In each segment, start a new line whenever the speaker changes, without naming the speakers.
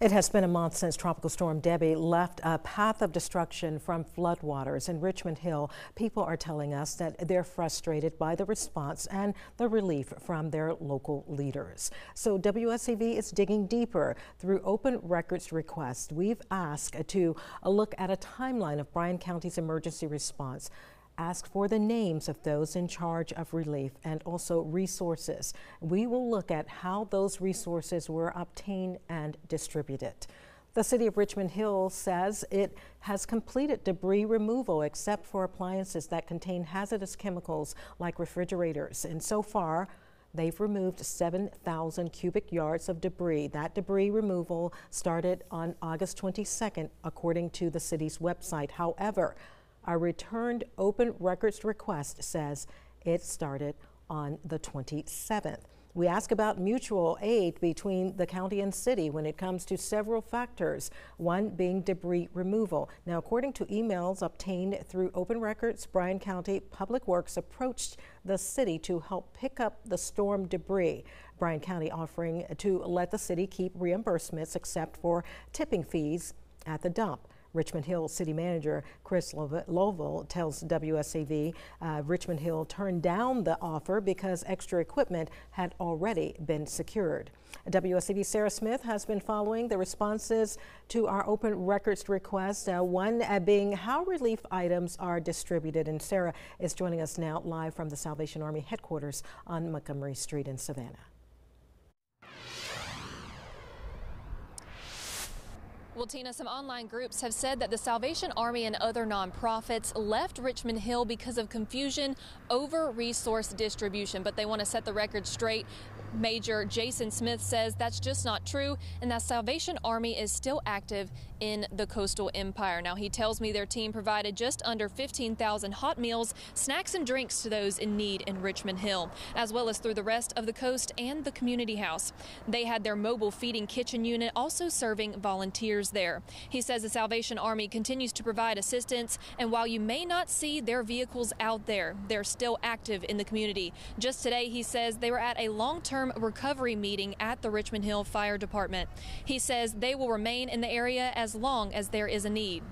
It has been a month since Tropical Storm Debbie left a path of destruction from floodwaters in Richmond Hill. People are telling us that they're frustrated by the response and the relief from their local leaders. So WSAV is digging deeper through open records requests. We've asked to look at a timeline of Bryan County's emergency response. Ask for the names of those in charge of relief and also resources. We will look at how those resources were obtained and distributed. The city of Richmond Hill says it has completed debris removal except for appliances that contain hazardous chemicals like refrigerators. And so far, they've removed 7,000 cubic yards of debris. That debris removal started on August 22nd, according to the city's website. However, a returned open records request says it started on the 27th. We ask about mutual aid between the county and city when it comes to several factors, one being debris removal. Now, according to emails obtained through open records, Bryan County Public Works approached the city to help pick up the storm debris. Bryan County offering to let the city keep reimbursements except for tipping fees at the dump. Richmond Hill City Manager Chris Lovell tells WSAV Richmond Hill turned down the offer because extra equipment had already been secured. WSAV's Sarah Smith has been following the responses to our open records request, one being how relief items are distributed. And Sarah is joining us now live from the Salvation Army headquarters on Montgomery Street in Savannah.
Well, Tina, some online groups have said that the Salvation Army and other nonprofits left Richmond Hill because of confusion over resource distribution, but they want to set the record straight. Major Jason Smith says that's just not true and that Salvation Army is still active in the coastal empire. Now, he tells me their team provided just under 15,000 hot meals, snacks and drinks to those in need in Richmond Hill, as well as through the rest of the coast and the community house. They had their mobile feeding kitchen unit also serving volunteers there. He says the Salvation Army continues to provide assistance, and while you may not see their vehicles out there, they're still active in the community. Just today, he says they were at a long-term recovery meeting at the Richmond Hill Fire Department. He says they will remain in the area as long as there is a need.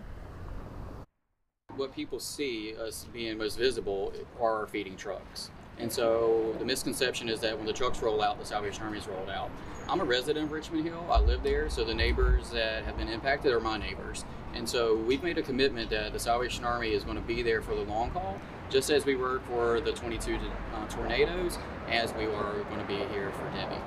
What people see us being most visible are our feeding trucks. And so the misconception is that when the trucks roll out, the Salvation Army is rolled out. I'm a resident of Richmond Hill. I live there, so the neighbors that have been impacted are my neighbors. And so we've made a commitment that the Salvation Army is going to be there for the long haul, just as we were for the 22 tornadoes, as we are going to be here for Debbie.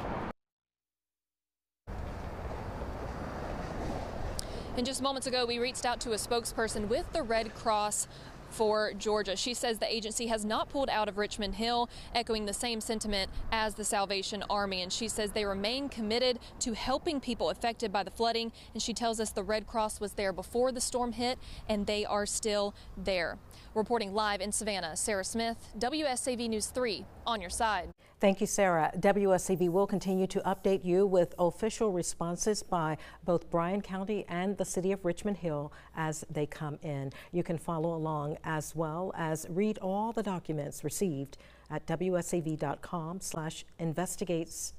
And just moments ago, we reached out to a spokesperson with the Red Cross for Georgia. She says the agency has not pulled out of Richmond Hill, echoing the same sentiment as the Salvation Army. And she says they remain committed to helping people affected by the flooding. And she tells us the Red Cross was there before the storm hit, and they are still there. Reporting live in Savannah, Sarah Smith, WSAV News 3, on your side.
Thank you, Sarah. WSAV will continue to update you with official responses by both Bryan County and the city of Richmond Hill as they come in. You can follow along as well as read all the documents received at WSAV.com/investigatesresponse.